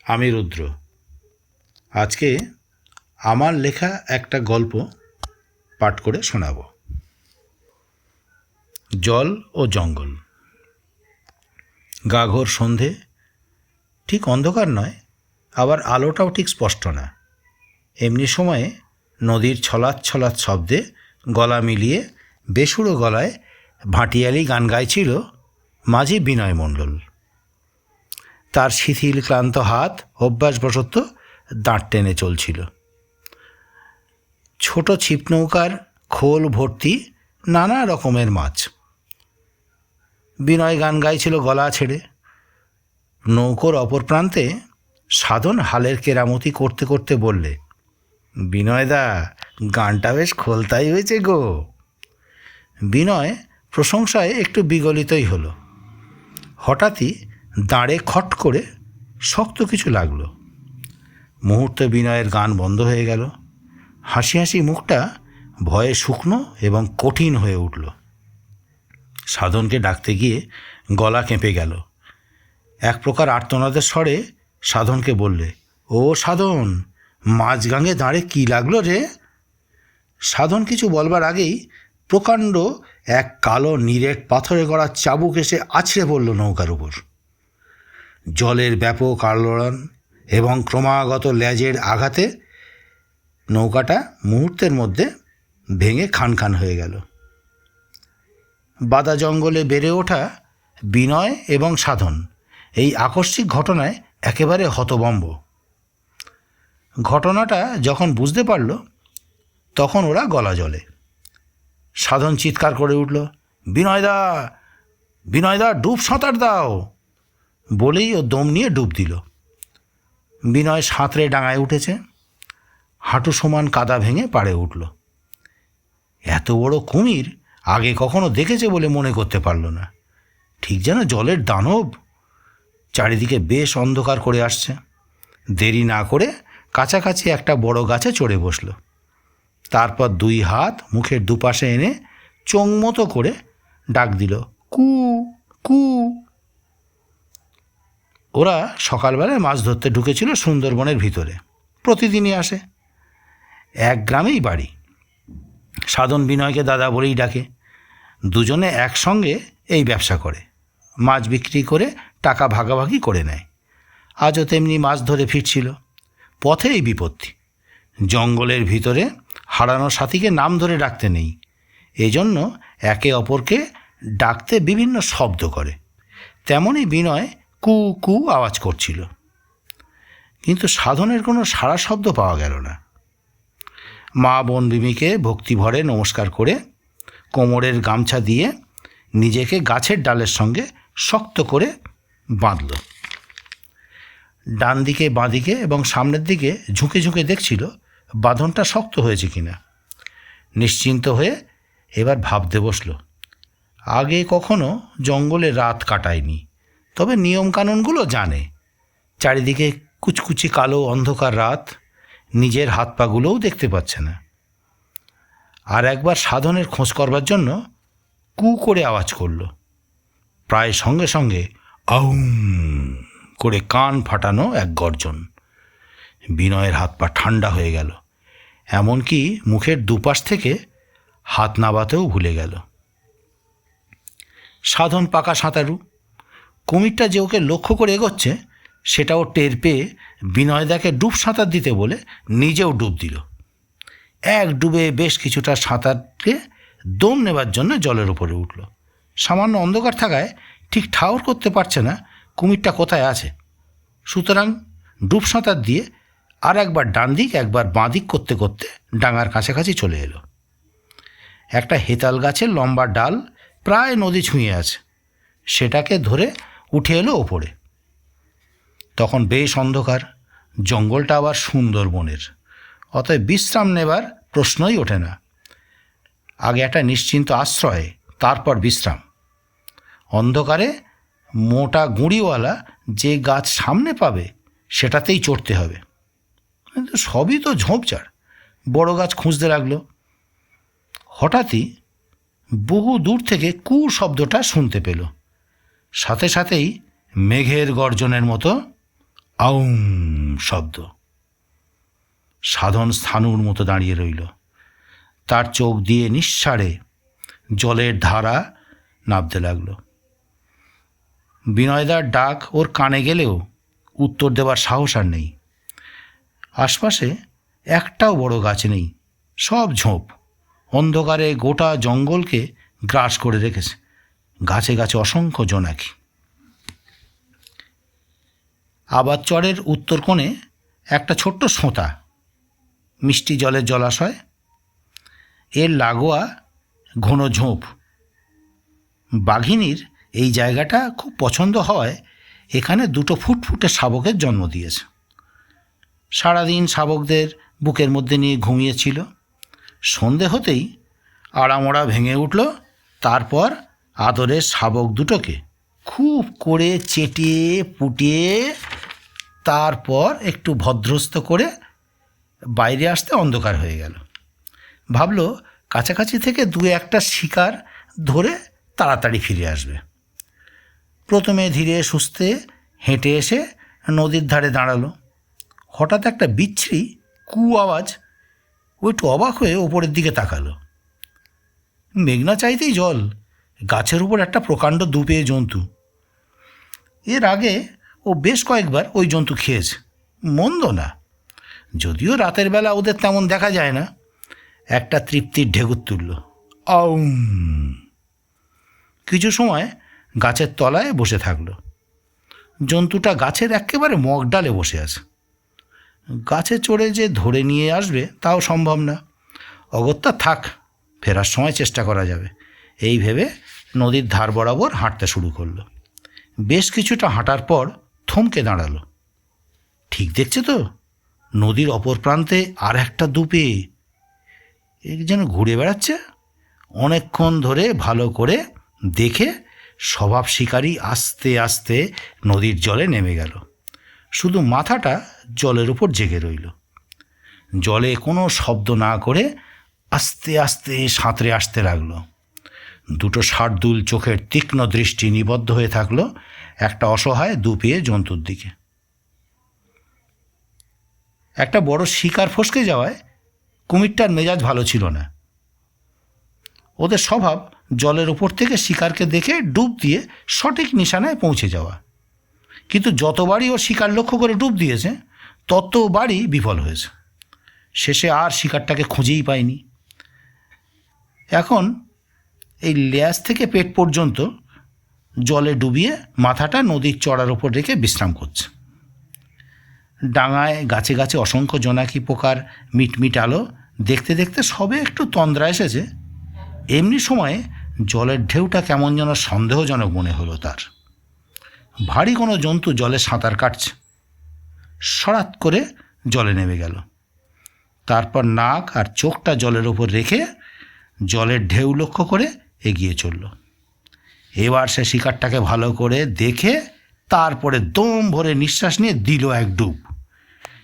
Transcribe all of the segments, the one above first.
আমি রুদ্র। আজকে আমার লেখা একটা গল্প পাঠ করে শোনাব। জল ও জঙ্গল। গাঘর সন্ধে, ঠিক অন্ধকার নয়, আবার আলোটাও ঠিক স্পষ্ট না। এমনি সময়ে নদীর ছলাৎ ছলাৎ শব্দে গলা মিলিয়ে বেসুরো গলায় ভাটিয়ালি গান গাইছিল মাঝি বিনয় মণ্ডল। তার শিথিল ক্লান্ত হাত অভ্যাসবশত দাঁড় টেনে চলছিল। ছোট ছিপ নৌকার খোল ভর্তি নানা রকমের মাছ। বিনয় গান গাইছিল গলা ছেড়ে। নৌকোর অপর প্রান্তে সাধন হালের কেরামতি করতে করতে বললে, বিনয়দা, গানটা বেশ খোলতাই হয়েছে গো। বিনয় প্রশংসায় একটু বিগলিতই হলো। হঠাৎই দাঁড়ে খট করে শক্ত কিছু লাগলো। মুহূর্তে বিনয়ের গান বন্ধ হয়ে গেল। হাসি হাসি মুখটা ভয়ে শুকনো এবং কঠিন হয়ে উঠল। সাধনকে ডাকতে গিয়ে গলা কেঁপে গেল। এক প্রকার আর্তনাদের স্বরে সাধনকে বললে, ও সাধন, মাঝগাঙে দাঁড়ে কি লাগলো রে? সাধন কিছু বলবার আগেই প্রকাণ্ড এক কালো নিরেট পাথরে গড়া চাবুক এসে আছড়ে পড়ল নৌকার উপর। জলের ব্যাপক আলোড়ন এবং ক্রমাগত লেজের আঘাতে নৌকাটা মুহূর্তের মধ্যে ভেঙে খান খান হয়ে গেল। বাদা জঙ্গলে বেড়ে ওঠা বিনয় এবং সাধন এই আকস্মিক ঘটনায় একেবারে হতভম্ব। ঘটনাটা যখন বুঝতে পারল তখন ওরা গলা জলে। সাধন চিৎকার করে উঠল, বিনয়দা, বিনয়দা, ডুব সাঁতার দাও বলেই ও দম নিয়ে ডুব দিল। বিনয় সাঁতরে ডাঙায় উঠেছে। হাঁটু সমান কাদা ভেঙে পাড়ে উঠল। এত বড় কুমির আগে কখনো দেখেছে বলে মনে করতে পারল না। ঠিক যেন জলের দানব। চারিদিকে বেশ অন্ধকার করে আসছে। দেরি না করে কাছাকাছি একটা বড় গাছে চড়ে বসল। তারপর দুই হাত মুখের দুপাশে এনে চোংমতো করে ডাক দিল, কু কু। ওরা সকালবেলায় মাছ ধরতে ঢুকেছিল সুন্দরবনের ভিতরে। প্রতিদিনই আসে। এক গ্রামেই বাড়ি। সাধন বিনয়কে দাদা বলেই ডাকে। দুজনে একসঙ্গে এই ব্যবসা করে। মাছ বিক্রি করে টাকা ভাগাভাগি করে নেয়। আজও তেমনি মাছ ধরে ফিরছিল। পথে এই বিপত্তি। জঙ্গলের ভিতরে হারানো সাথীকে নাম ধরে ডাকতে নেই, এজন্য একে অপরকে ডাকতে বিভিন্ন শব্দ করে। তেমনই বিনয় কু কু আওয়াজ করছিল, কিন্তু সাধনের কোনো সাড়া শব্দ পাওয়া গেল না। মা বোন বিমিকে ভক্তিভরে নমস্কার করে কোমরের গামছা দিয়ে নিজেকে গাছের ডালের সঙ্গে শক্ত করে বাঁধল। ডান দিকে, বাঁ দিকে এবং সামনের দিকে ঝুঁকে ঝুঁকে দেখছিল বাঁধনটা শক্ত হয়েছে কিনা। নিশ্চিন্ত হয়ে এবার ভাবতে বসল, আগে কখনো জঙ্গলে রাত কাটায়নি, তবে নিয়মকানুনগুলো জানে। চারিদিকে কুচকুচি কালো অন্ধকার রাত, নিজের হাত পাগুলোও দেখতে পাচ্ছে না। আর একবার সাধনের খোঁজ করবার জন্য কু করে আওয়াজ করল। প্রায় সঙ্গে সঙ্গে আউম করে কান ফাটানো এক গর্জন। বিনয়ের হাত পা ঠান্ডা হয়ে গেল, এমনকি মুখের দুপাশ থেকে হাত নাবাতেও ভুলে গেল। সাধন পাকা সাঁতারু। কুমিরটা যে ওকে লক্ষ্য করে এগোচ্ছে সেটাও টের পেয়ে বিনয়দাকে ডুব সাঁতার দিতে বলে নিজেও ডুব দিল। এক ডুবে বেশ কিছুটা সাঁতারকে দম নেবার জন্য জলের উপরে উঠল। সামান্য অন্ধকার থাকায় ঠিক ঠাউর করতে পারছে না কুমিরটা কোথায় আছে। সুতরাং ডুব সাঁতার দিয়ে আর একবার ডান দিক একবার বাঁ দিক করতে করতে ডাঙার কাছাকাছি চলে এলো। একটা হেতাল গাছের লম্বা ডাল প্রায় নদী ছুঁয়ে আছে, সেটাকে ধরে উঠে এলো ওপরে। তখন বেশ অন্ধকার। জঙ্গলটা আবার সুন্দরবনের, অতএব বিশ্রাম নেবার প্রশ্নই ওঠে না। আগে একটা নিশ্চিন্ত আশ্রয়, তারপর বিশ্রাম। অন্ধকারে মোটা গুঁড়িওয়ালা যে গাছ সামনে পাবে সেটাতেই চড়তে হবে। কিন্তু সবই তো ঝোপঝাড়। বড় গাছ খুঁজতে লাগলো। হঠাৎই বহু দূর থেকে কু শব্দটা শুনতে পেল। সাথে সাথেই মেঘের গর্জনের মতো আউম শব্দ। সাধন স্থাণুর মতো দাঁড়িয়ে রইল। তার চোখ দিয়ে নিঃসাড়ে জলের ধারা নামতে লাগল। বিনয়দার ডাক ওর কানে গেলেও উত্তর দেবার সাহস আর নেই। আশপাশে একটাও বড় গাছ নেই, সব ঝোপ। অন্ধকারে গোটা জঙ্গলকে গ্রাস করে রেখেছে। গাছে গাছে অসংখ্য জোনাকি। আবার চরের উত্তর কোণে একটা ছোট্ট সোঁতা, মিষ্টি জলের জলাশয়। এর লাগোয়া ঘন ঝোপ। বাঘিনীর এই জায়গাটা খুব পছন্দ হয়। এখানে দুটো ফুটফুটে শাবকের জন্ম দিয়েছে। সারাদিন শাবকদের বুকের মধ্যে নিয়ে ঘুমিয়েছিল। সন্ধে হতেই আড়ামোড়া ভেঙে উঠল। তারপর আদরের শাবক দুটোকে খুব করে চেটিয়ে পুটিয়ে তারপর একটু ভদ্রস্থ করে বাইরে আসতে অন্ধকার হয়ে গেল। ভাবল কাছাকাছি থেকে দু একটা শিকার ধরে তাড়াতাড়ি ফিরে আসবে। প্রথমে ধীরে সুস্থে হেঁটে এসে নদীর ধারে দাঁড়ালো। হঠাৎ একটা বিচ্ছিরি কু আওয়াজ। ও একটু অবাক হয়ে ওপরের দিকে তাকালো। মেঘনা চাইতেই জল। গাছের উপর একটা প্রকাণ্ড দুপেয়ে জন্তু। এর আগে ও বেশ কয়েকবার ওই জন্তু খেয়েছে, মন্দ না। যদিও রাতের বেলা ওদের তেমন দেখা যায় না। একটা তৃপ্তির ঢেকুর তুলল। আউম। কিছু সময় গাছের তলায় বসে থাকল। জন্তুটা গাছের একেবারে মগডালে বসে আছে। গাছে চড়ে যে ধরে নিয়ে আসবে তাও সম্ভব না। অগত্যা থাক, ফেরার সময় চেষ্টা করা যাবে, এই ভেবে নদীর ধার বরাবর হাঁটতে শুরু করলো। বেশ কিছুটা হাঁটার পর থমকে দাঁড়ালো। ঠিক দেখছে তো, নদীর অপর প্রান্তে আর একটা দুপে যেন ঘুরে বেড়াচ্ছে। অনেকক্ষণ ধরে ভালো করে দেখে স্বভাব শিকারী আস্তে আস্তে নদীর জলে নেমে গেল। শুধু মাথাটা জলের উপর জেগে রইল। জলে কোনো শব্দ না করে আস্তে আস্তে সাঁতরে আসতে লাগলো। দুটো শার্দুল চোখের তীক্ষ্ণ দৃষ্টি নিবদ্ধ হয়ে থাকলো একটা অসহায় দুপিয়ে জন্তুর দিকে। একটা বড় শিকার ফসকে যাওয়ায় কুমিরটার মেজাজ ভালো ছিল না। ওদের স্বভাব জলের উপর থেকে শিকারকে দেখে ডুব দিয়ে সঠিক নিশানায় পৌঁছে যাওয়া। কিন্তু যতবারই ও শিকার লক্ষ্য করে ডুব দিয়েছে ততবারই বিফল হয়েছে। শেষে আর শিকারটাকে খুঁজেই পায়নি। এখন এই ল্যাজ থেকে পেট পর্যন্ত জলে ডুবিয়ে মাথাটা নদীর চড়ার ওপর রেখে বিশ্রাম করছে। ডাঙায় গাছে গাছে অসংখ্য জোনাকি পোকার মিটমিট আলো দেখতে দেখতে সবে একটু তন্দ্রা এসেছে। এমনি সময়ে জলের ঢেউটা কেমন যেন সন্দেহজনক মনে হলো তার। ভারী কোনো জন্তু জলে সাঁতার কাটছে। সরাত করে জলে নেমে গেল। তারপর নাক আর চোখটা জলের ওপর রেখে জলের ঢেউ লক্ষ্য করে এগিয়ে চলল। এবার সে শিকারটাকে ভালো করে দেখে তারপরে দম ভরে নিঃশ্বাস নিয়ে দিল এক ডুব।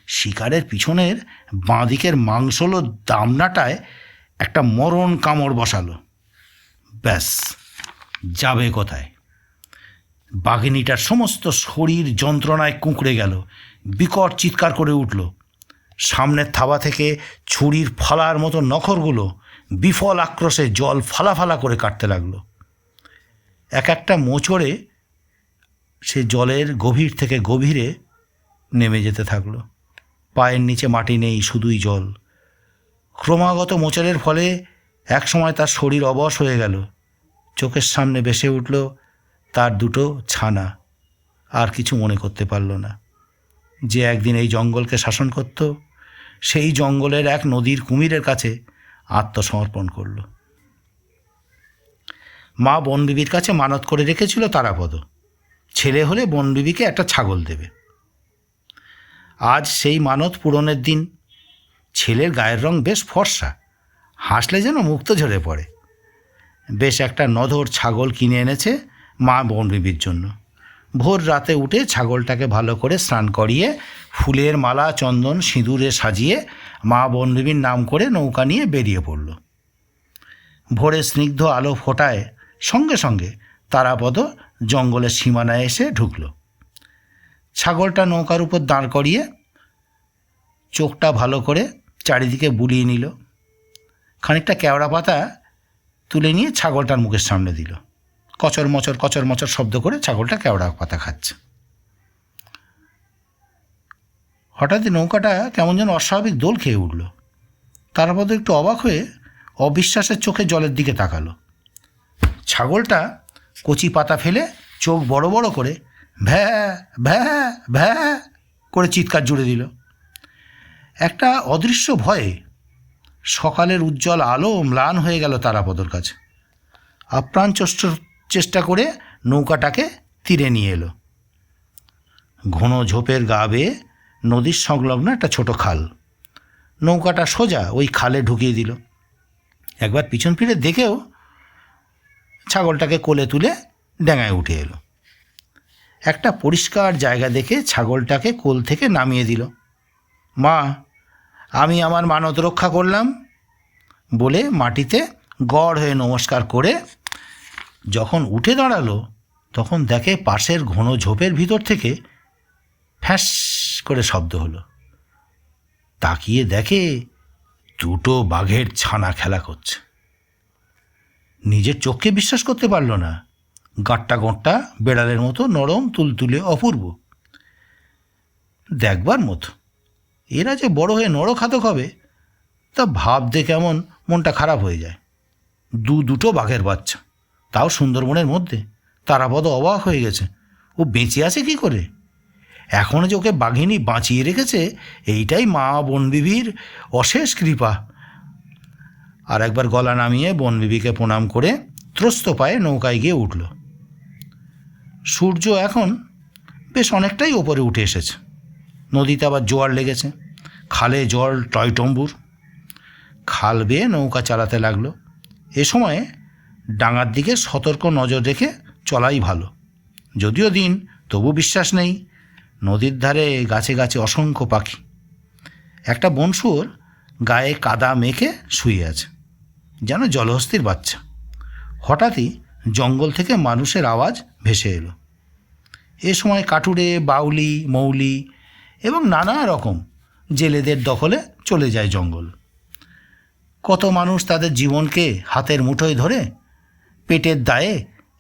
শিকারের পিছনের বাঁ দিকের মাংসল দামনাটায় একটা মরণ কামড় বসালো। ব্যাস, যাবে কোথায়? বাঘিনীটার সমস্ত শরীর যন্ত্রণায় কুঁকড়ে গেল। বিকট চিৎকার করে উঠল। সামনের থাবা থেকে ছুরির ফলার মতো নখরগুলো বিফল আক্রোশে জল ফালা করে কাটতে লাগলো। এক একটা মোচড়ে সে জলের গভীর থেকে গভীরে নেমে যেতে থাকলো। পায়ের নিচে মাটি নেই, শুধুই জল। ক্রমাগত মোচড়ের ফলে একসময় তার শরীর অবশ হয়ে গেল। চোখের সামনে ভেসে উঠল তার দুটো ছানা। আর কিছু মনে করতে পারল না। যে একদিন এই জঙ্গলকে শাসন করত, সেই জঙ্গলের এক নদীর কুমিরের কাছে আত্মসমর্পণ করল। মা বনবিবির কাছে মানত করে রেখেছিল তারাপদ, ছেলে হলে বনবিবিকে একটা ছাগল দেবে। আজ সেই মানত পূরণের দিন। ছেলের গায়ের রং বেশ ফর্সা, হাসলে যেন মুক্ত ঝরে পড়ে। বেশ একটা নধর ছাগল কিনে এনেছে মা বনবিবির জন্য। ভোর রাতে উঠে ছাগলটাকে ভালো করে স্নান করিয়ে ফুলের মালা, চন্দন, সিঁদুরে সাজিয়ে মা বনবিবির নাম করে নৌকা নিয়ে বেরিয়ে পড়ল। ভোরে স্নিগ্ধ আলো ফোটায় সঙ্গে সঙ্গে তারাপদ জঙ্গলের সীমানায় এসে ঢুকল। ছাগলটা নৌকার উপর দাঁড় করিয়ে চোখটা ভালো করে চারিদিকে বুলিয়ে নিল। খানিকটা কেওড়া পাতা তুলে নিয়ে ছাগলটার মুখের সামনে দিল। কচর মচর শব্দ করে ছাগলটা কেওড়া পাতা খাচ্ছে। হঠাৎই নৌকাটা কেমন যেন অস্বাভাবিক দোল খেয়ে উঠল। তারাপদ একটু অবাক হয়ে অবিশ্বাসের চোখে জলের দিকে তাকালো। ছাগলটা কচি পাতা ফেলে চোখ বড় বড় করে ভ্যা ভ্যা ভ্যা করে চিৎকার জুড়ে দিল। একটা অদৃশ্য ভয়ে সকালের উজ্জ্বল আলো ম্লান হয়ে গেল তারাপদর কাছে। আপ্রাণ চেষ্টা করে নৌকাটাকে তীরে নিয়ে এলো। ঘন ঝোপের গা বেয়ে নদীর সংলগ্ন একটা ছোট খাল। নৌকাটা সোজা ওই খালে ঢুকিয়ে দিল। একবার পিছন ফিরে দেখেও ছাগলটাকে কোলে তুলে ডেঙায় উঠে এলো। একটা পরিষ্কার জায়গা দেখে ছাগলটাকে কোল থেকে নামিয়ে দিল। মা, আমি আমার মানত রক্ষা করলাম বলে মাটিতে গড় হয়ে নমস্কার করে যখন উঠে দাঁড়ালো, তখন দেখে পাশের ঘন ঝোপের ভিতর থেকে ফ্যাঁস করে শব্দ হলো। তাকিয়ে দেখে দুটো বাঘের ছানা খেলা করছে। নিজের চোখকে বিশ্বাস করতে পারল না। গাঁটটা গোঁটটা বেড়ালের মতো নরম, তুলতুলে, অপূর্ব, দেখবার মতো। এরা যে বড় হয়ে নরখাতক হবে তা ভাবতে কেমন মনটা খারাপ হয়ে যায়। দুটো বাঘের বাচ্চা, তাও সুন্দরবনের মধ্যে। তারাপদ অবাক হয়ে গেছে। ও বেঁচে আছে কি করে? এখনও যে ওকে বাঘিনী বাঁচিয়ে রেখেছে, এইটাই মা বনবিবির অশেষ কৃপা। আর একবার গলা নামিয়ে বনবিবিকে প্রণাম করে ত্রস্ত পায়ে নৌকায় গিয়ে উঠল। সূর্য এখন বেশ অনেকটাই ওপরে উঠে এসেছে। নদীতে আবার জোয়ার লেগেছে। খালে জল টয়টম্বুর। খাল বেয়ে নৌকা চালাতে লাগলো। এ সময়ে ডাঙার দিকে সতর্ক নজর রেখে চলাই ভালো। যদিও দিন, তবু বিশ্বাস নেই। নদীর ধারে গাছে গাছে অসংখ্য পাখি। একটা বনশুয়োর গায়ে কাদা মেখে শুয়ে আছে, যেন জলহস্তির বাচ্চা। হঠাৎই জঙ্গল থেকে মানুষের আওয়াজ ভেসে এলো। এ সময় কাটুরে, বাউলি, মৌলি এবং নানা রকম জেলেদের দখলে চলে যায় জঙ্গল। কত মানুষ তাদের জীবনকে হাতের মুঠোয় ধরে পেটের দায়ে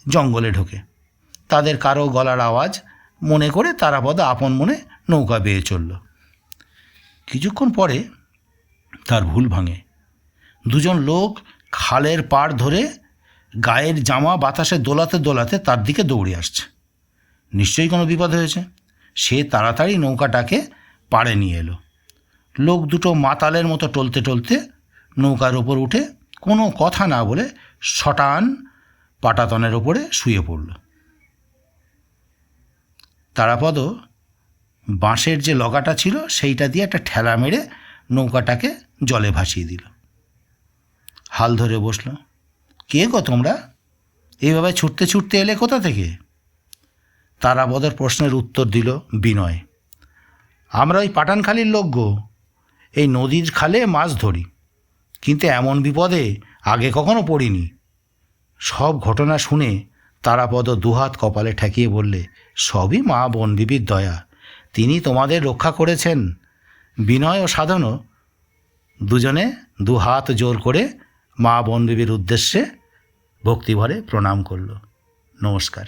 জঙ্গলে ঢোকে। তাদের কারো গলার আওয়াজ মনে করে তারাপদ আপন মনে নৌকা বেয়ে চলল। কিছুক্ষণ পরে তার ভুল ভাঙে। দুজন লোক খালের পাড় ধরে গায়ের জামা বাতাসে দোলাতে দোলাতে তার দিকে দৌড়ে আসছে। নিশ্চয়ই কোনো বিপদ হয়েছে। সে তাড়াতাড়ি নৌকাটাকে পাড়ে নিয়ে এলো। লোক দুটো মাতালের মতো টলতে টলতে নৌকার ওপর উঠে কোনো কথা না বলে শটান পাটাতনের ওপরে শুয়ে পড়ল। তারাপদ বাঁশের যে লগাটা ছিল সেইটা দিয়ে একটা ঠেলা মেরে নৌকাটাকে জলে ভাসিয়ে দিল। হাল ধরে বসল। কে গো তোমরা? এইভাবে ছুটতে ছুটতে এলে কোথা থেকে? তারাপদর প্রশ্নের উত্তর দিল বিনয়। আমরা ওই পাটানখালির লোক গো। এই নদীর খালে মাছ ধরি, কিন্তু এমন বিপদে আগে কখনো পড়িনি। সব ঘটনা শুনে তারাপদ দুহাত কপালে ঠেকিয়ে বললে, সবই মা বনবিবির দয়া। তিনি তোমাদের রক্ষা করেছেন। বিনয় ও সাধনও দুজনে দুহাত জোর করে মা বনবিবির উদ্দেশ্যে ভক্তিভরে প্রণাম করল। নমস্কার।